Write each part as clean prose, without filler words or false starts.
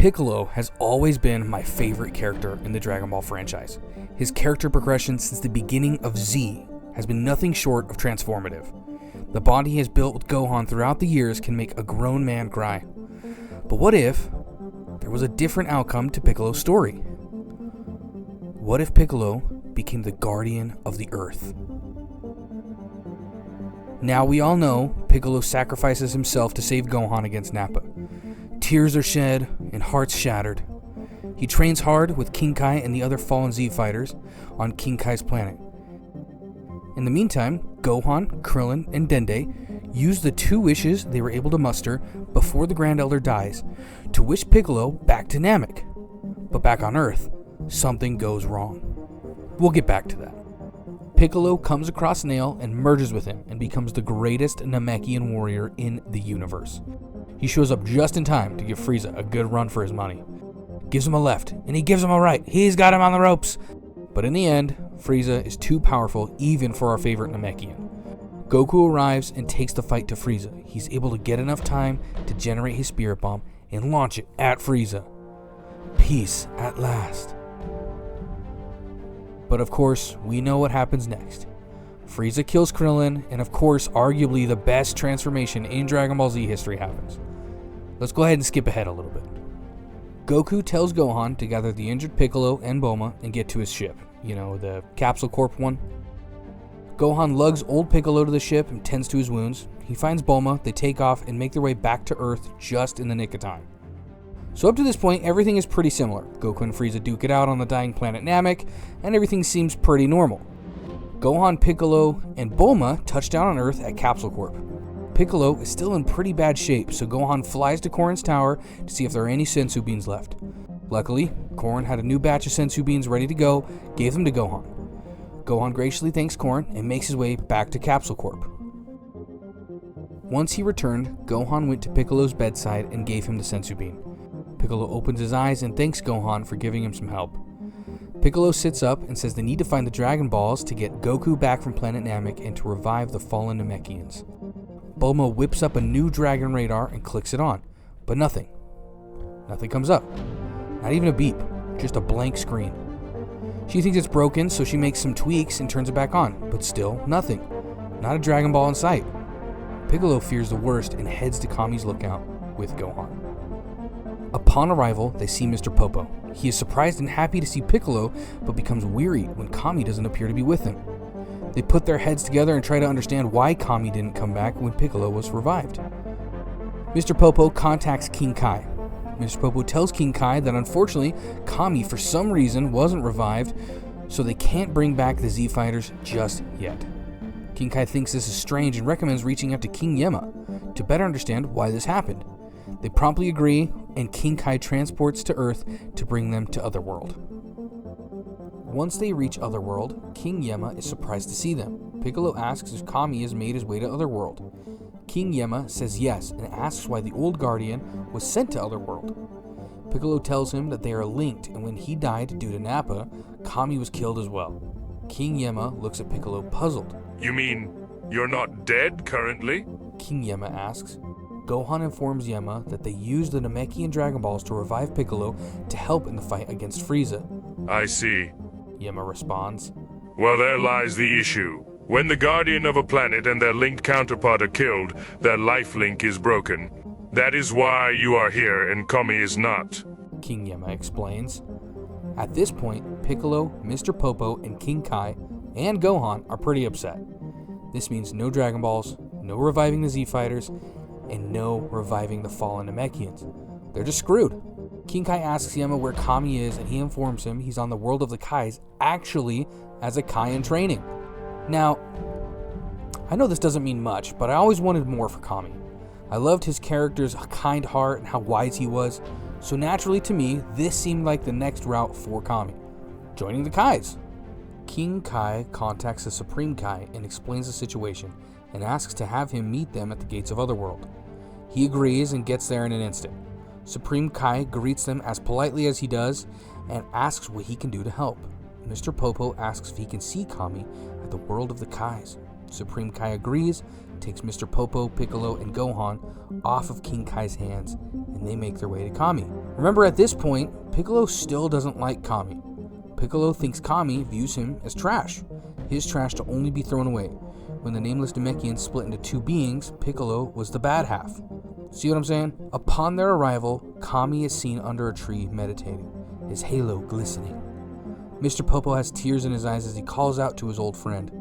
Piccolo has always been my favorite character in the Dragon Ball franchise. His character progression since the beginning of Z has been nothing short of transformative. The bond he has built with Gohan throughout the years can make a grown man cry. But what if there was a different outcome to Piccolo's story? What if Piccolo became the guardian of the Earth? Now we all know Piccolo sacrifices himself to save Gohan against Nappa. Tears are shed and hearts shattered. He trains hard with King Kai and the other fallen Z fighters on King Kai's planet. In the meantime, Gohan, Krillin, and Dende use the 2 wishes they were able to muster before the Grand Elder dies to wish Piccolo back to Namek. But back on Earth, something goes wrong. We'll get back to that. Piccolo comes across Nail and merges with him and becomes the greatest Namekian warrior in the universe. He shows up just in time to give Frieza a good run for his money. Gives him a left, and he gives him a right. He's got him on the ropes. But in the end, Frieza is too powerful even for our favorite Namekian. Goku arrives and takes the fight to Frieza. He's able to get enough time to generate his Spirit Bomb and launch it at Frieza. Peace at last. But of course, we know what happens next. Frieza kills Krillin, and of course, arguably the best transformation in Dragon Ball Z history happens. Let's go ahead and skip ahead a little bit. Goku tells Gohan to gather the injured Piccolo and Bulma and get to his ship. You know, the Capsule Corp one. Gohan lugs old Piccolo to the ship and tends to his wounds. He finds Bulma, they take off and make their way back to Earth just in the nick of time. So up to this point, everything is pretty similar. Goku and Frieza duke it out on the dying planet Namek, and everything seems pretty normal. Gohan, Piccolo, and Bulma touch down on Earth at Capsule Corp. Piccolo is still in pretty bad shape, so Gohan flies to Korin's tower to see if there are any sensu beans left. Luckily, Korin had a new batch of sensu beans ready to go, gave them to Gohan. Gohan graciously thanks Korin and makes his way back to Capsule Corp. Once he returned, Gohan went to Piccolo's bedside and gave him the sensu bean. Piccolo opens his eyes and thanks Gohan for giving him some help. Piccolo sits up and says they need to find the Dragon Balls to get Goku back from planet Namek and to revive the fallen Namekians. Bulma whips up a new Dragon Radar and clicks it on, but nothing. Nothing comes up. Not even a beep, just a blank screen. She thinks it's broken, so she makes some tweaks and turns it back on, but still nothing. Not a Dragon Ball in sight. Piccolo fears the worst and heads to Kami's lookout with Gohan. Upon arrival, they see Mr. Popo. He is surprised and happy to see Piccolo, but becomes weary when Kami doesn't appear to be with him. They put their heads together and try to understand why Kami didn't come back when Piccolo was revived. Mr. Popo contacts King Kai. Mr. Popo tells King Kai that unfortunately, Kami for some reason wasn't revived, so they can't bring back the Z fighters just yet. King Kai thinks this is strange and recommends reaching out to King Yemma to better understand why this happened. They promptly agree, and King Kai transports to Earth to bring them to Otherworld. Once they reach Otherworld, King Yemma is surprised to see them. Piccolo asks if Kami has made his way to Otherworld. King Yemma says yes and asks why the old Guardian was sent to Otherworld. Piccolo tells him that they are linked, and when he died due to Nappa, Kami was killed as well. King Yemma looks at Piccolo puzzled. You mean you're not dead currently? King Yemma asks. Gohan informs Yemma that they used the Namekian Dragon Balls to revive Piccolo to help in the fight against Frieza. I see. Yemma responds. Well, there lies the issue. When the guardian of a planet and their linked counterpart are killed, their life link is broken. That is why you are here and Kami is not. King Yemma explains. At this point, Piccolo, Mr. Popo, and King Kai and Gohan are pretty upset. This means no Dragon Balls, no reviving the Z fighters, and no reviving the fallen Namekians. They're just screwed. King Kai asks Yemma where Kami is, and he informs him he's on the world of the Kais, actually as a Kai in training. Now, I know this doesn't mean much, but I always wanted more for Kami. I loved his character's kind heart and how wise he was, so naturally to me, this seemed like the next route for Kami, joining the Kais. King Kai contacts the Supreme Kai and explains the situation, and asks to have him meet them at the gates of Otherworld. He agrees and gets there in an instant. Supreme Kai greets them as politely as he does and asks what he can do to help. Mr. Popo asks if he can see Kami at the world of the Kais. Supreme Kai agrees, takes Mr. Popo, Piccolo, and Gohan off of King Kai's hands, and they make their way to Kami. Remember, at this point, Piccolo still doesn't like Kami. Piccolo thinks Kami views him as trash, his trash to only be thrown away. When the nameless Namekians split into two beings, Piccolo was the bad half. See what I'm saying? Upon their arrival, Kami is seen under a tree meditating, his halo glistening. Mr. Popo has tears in his eyes as he calls out to his old friend.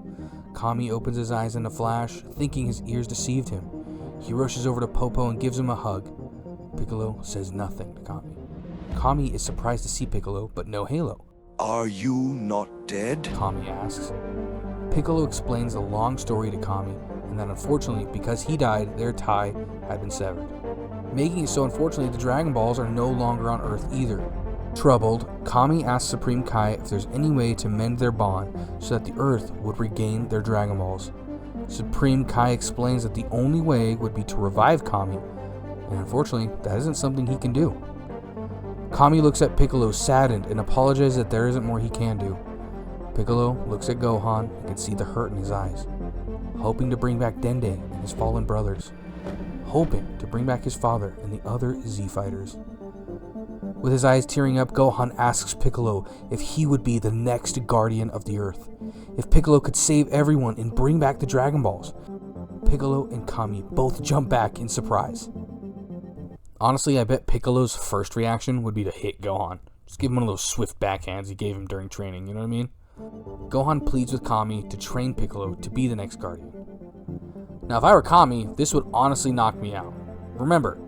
Kami opens his eyes in a flash, thinking his ears deceived him. He rushes over to Popo and gives him a hug. Piccolo says nothing to Kami. Kami is surprised to see Piccolo, but no halo. Are you not dead? Kami asks. Piccolo explains the long story to Kami, and that unfortunately, because he died, their tie had been severed. Making it so unfortunately the Dragon Balls are no longer on Earth either. Troubled, Kami asks Supreme Kai if there's any way to mend their bond so that the Earth would regain their Dragon Balls. Supreme Kai explains that the only way would be to revive Kami, and unfortunately, that isn't something he can do. Kami looks at Piccolo saddened and apologizes that there isn't more he can do. Piccolo looks at Gohan and can see the hurt in his eyes, hoping to bring back Dende and his fallen brothers, hoping to bring back his father and the other Z fighters. With his eyes tearing up, Gohan asks Piccolo if he would be the next guardian of the Earth, if Piccolo could save everyone and bring back the Dragon Balls. Piccolo and Kami both jump back in surprise. Honestly, I bet Piccolo's first reaction would be to hit Gohan. Just give him one of those swift backhands he gave him during training, you know what I mean? Gohan pleads with Kami to train Piccolo to be the next guardian. Now, if I were Kami, this would honestly knock me out. Remember,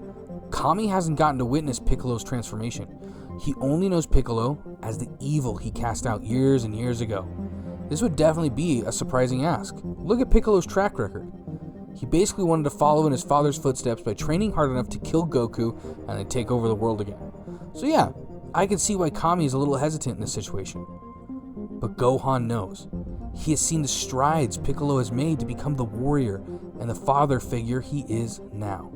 Kami hasn't gotten to witness Piccolo's transformation. He only knows Piccolo as the evil he cast out years and years ago. This would definitely be a surprising ask. Look at Piccolo's track record. He basically wanted to follow in his father's footsteps by training hard enough to kill Goku and then take over the world again. So yeah, I can see why Kami is a little hesitant in this situation. But Gohan knows. He has seen the strides Piccolo has made to become the warrior and the father figure he is now.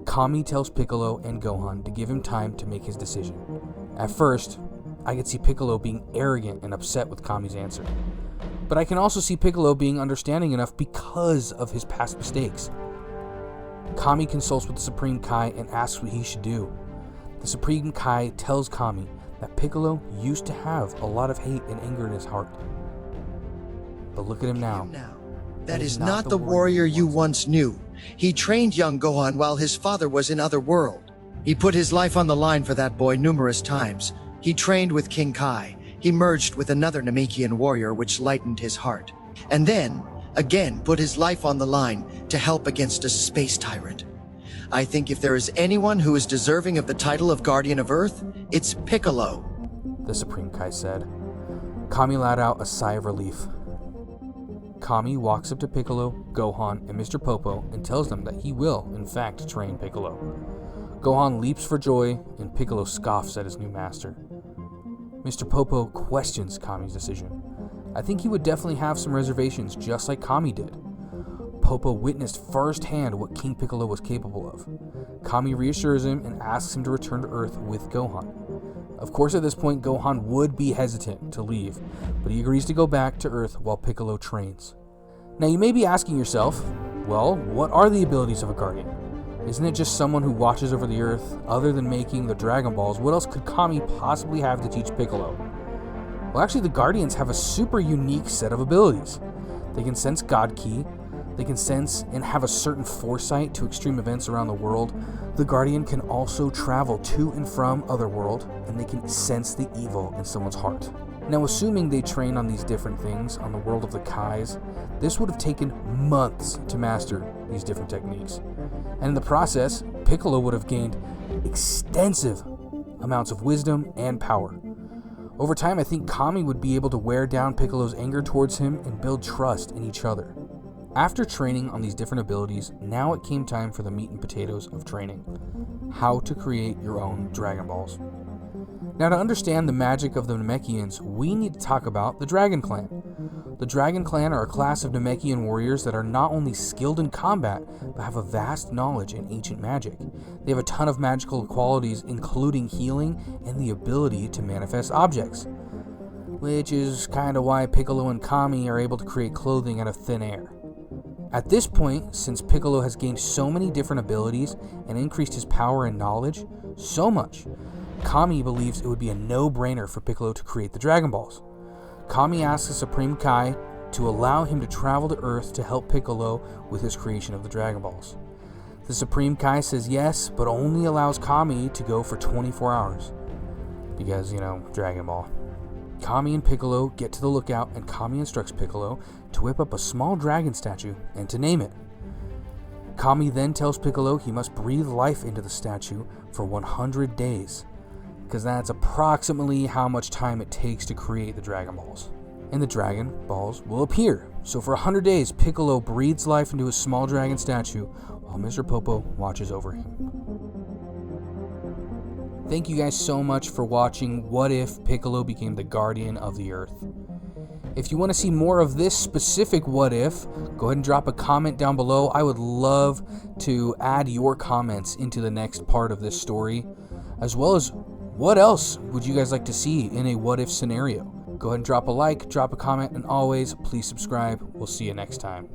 Kami tells Piccolo and Gohan to give him time to make his decision. At first, I could see Piccolo being arrogant and upset with Kami's answer. But I can also see Piccolo being understanding enough because of his past mistakes. Kami consults with the Supreme Kai and asks what he should do. The Supreme Kai tells Kami that Piccolo used to have a lot of hate and anger in his heart. But look at him now. That is not the warrior you once knew. He trained young Gohan while his father was in Otherworld. He put his life on the line for that boy numerous times. He trained with King Kai. He merged with another Namekian warrior, which lightened his heart. And then, again, put his life on the line to help against a space tyrant. I think if there is anyone who is deserving of the title of Guardian of Earth, it's Piccolo, the Supreme Kai said. Kami let out a sigh of relief. Kami walks up to Piccolo, Gohan, and Mr. Popo and tells them that he will, in fact, train Piccolo. Gohan leaps for joy, and Piccolo scoffs at his new master. Mr. Popo questions Kami's decision. I think he would definitely have some reservations, just like Kami did. Popo witnessed firsthand what King Piccolo was capable of. Kami reassures him and asks him to return to Earth with Gohan. Of course, at this point, Gohan would be hesitant to leave, but he agrees to go back to Earth while Piccolo trains. Now, you may be asking yourself, well, what are the abilities of a Guardian? Isn't it just someone who watches over the Earth? Other than making the Dragon Balls, what else could Kami possibly have to teach Piccolo? Well, actually, the Guardians have a super unique set of abilities. They can sense God Ki, they can sense and have a certain foresight to extreme events around the world. The Guardian can also travel to and from Otherworld, and they can sense the evil in someone's heart. Now, assuming they train on these different things on the world of the Kais, this would have taken months to master these different techniques. And in the process, Piccolo would have gained extensive amounts of wisdom and power. Over time, I think Kami would be able to wear down Piccolo's anger towards him and build trust in each other. After training on these different abilities, now it came time for the meat and potatoes of training. How to create your own Dragon Balls. Now, to understand the magic of the Namekians, we need to talk about the Dragon Clan. The Dragon Clan are a class of Namekian warriors that are not only skilled in combat, but have a vast knowledge in ancient magic. They have a ton of magical qualities, including healing and the ability to manifest objects. Which is kind of why Piccolo and Kami are able to create clothing out of thin air. At this point, since Piccolo has gained so many different abilities and increased his power and knowledge, So much, Kami believes it would be a no-brainer for Piccolo to create the Dragon Balls. Kami asks the Supreme Kai to allow him to travel to Earth to help Piccolo with his creation of the Dragon Balls. The Supreme Kai says yes, but only allows Kami to go for 24 hours. Because, Dragon Ball. Kami and Piccolo get to the lookout, and Kami instructs Piccolo to whip up a small dragon statue and to name it. Kami then tells Piccolo he must breathe life into the statue for 100 days, because that's approximately how much time it takes to create the Dragon Balls. And the Dragon Balls will appear. So for 100 days, Piccolo breathes life into his small dragon statue while Mr. Popo watches over him. Thank you guys so much for watching What If Piccolo Became the Guardian of the Earth. If you want to see more of this specific What If, go ahead and drop a comment down below. I would love to add your comments into the next part of this story, as well as what else would you guys like to see in a What If scenario. Go ahead and drop a like, drop a comment, and always, please subscribe. We'll see you next time.